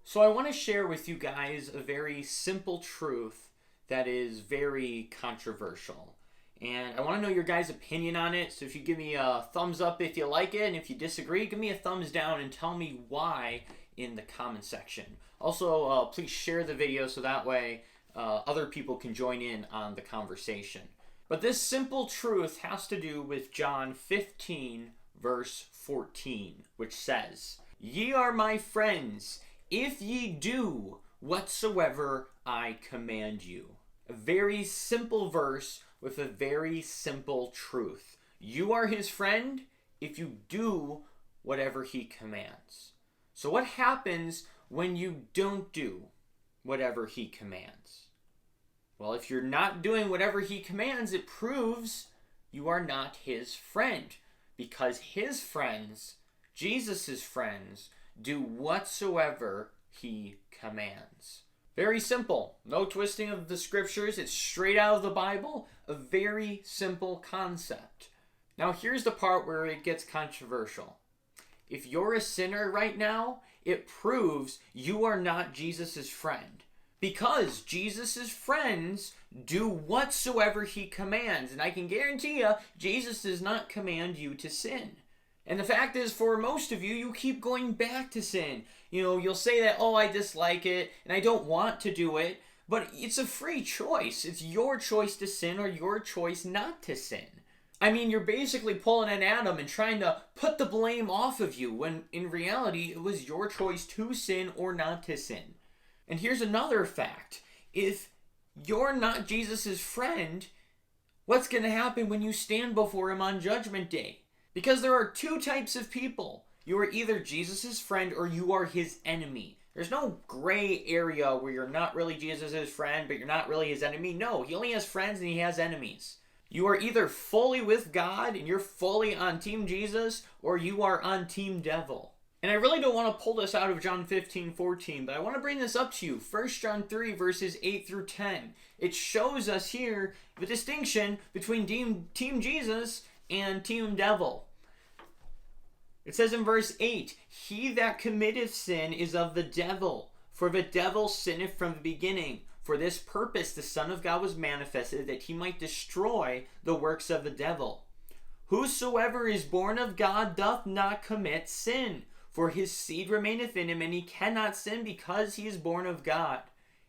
So I want to share with you guys a very simple truth that is very controversial. And I want to know your guys' opinion on it. So if you give me a thumbs up if you like it, and if you disagree, give me a thumbs down and tell me why in the comment section. Also, please share the video so that way other people can join in on the conversation. But this simple truth has to do with John 15, verse 14, which says, "Ye are my friends, if ye do whatsoever I command you." A very simple verse with a very simple truth. You are his friend if you do whatever he commands. So what happens when you don't do whatever he commands? Well, if you're not doing whatever he commands, it proves you are not his friend, because his friends, Jesus' friends, do whatsoever he commands. Very simple. No twisting of the scriptures. It's straight out of the Bible. A very simple concept. Now here's the part where it gets controversial. If you're a sinner right now, it proves you are not Jesus' friend. Because Jesus' friends do whatsoever he commands. And I can guarantee you, Jesus does not command you to sin. And the fact is, for most of you, you keep going back to sin. You'll say that, oh, I dislike it, and I don't want to do it. But it's a free choice. It's your choice to sin or your choice not to sin. I mean, you're basically pulling an Adam and trying to put the blame off of you, when in reality, it was your choice to sin or not to sin. And here's another fact. If you're not Jesus' friend, what's going to happen when you stand before him on Judgment Day? Because there are two types of people. You are either Jesus' friend or you are his enemy. There's no gray area where you're not really Jesus' friend, but you're not really his enemy. No, he only has friends and he has enemies. You are either fully with God and you're fully on Team Jesus, or you are on Team Devil. And I really don't want to pull this out of John 15:14, but I want to bring this up to you. 1 John 3, verses 8 through 10. It shows us here the distinction between Team Jesus and Team Devil. It says in verse 8, "He that committeth sin is of the devil, for the devil sinneth from the beginning. For this purpose the Son of God was manifested, that he might destroy the works of the devil. Whosoever is born of God doth not commit sin, for his seed remaineth in him, and he cannot sin, because he is born of God.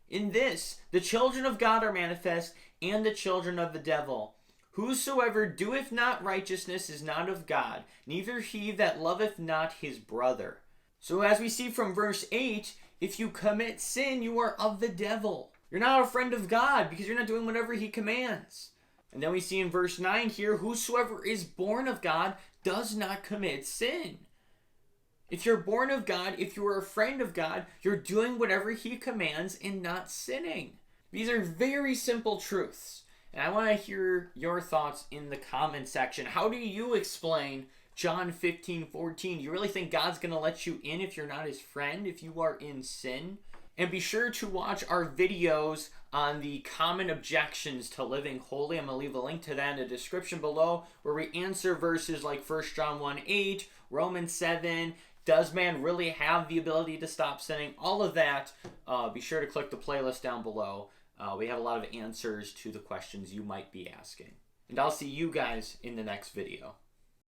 In this the children of God are manifest, and the children of the devil. Whosoever doeth not righteousness is not of God, neither he that loveth not his brother." So as we see from verse 8, if you commit sin, you are of the devil. You're not a friend of God because you're not doing whatever he commands. And then we see in verse 9 here, "Whosoever is born of God does not commit sin." If you're born of God, if you are a friend of God, you're doing whatever he commands and not sinning. These are very simple truths. And I want to hear your thoughts in the comment section. How do you explain John 15:14? Do you really think God's going to let you in if you're not his friend, if you are in sin? And be sure to watch our videos on the common objections to living holy. I'm going to leave a link to that in the description below, where we answer verses like 1 John 1:8, Romans 7, does man really have the ability to stop sinning? All of that, be sure to click the playlist down below. We have a lot of answers to the questions you might be asking. And I'll see you guys in the next video.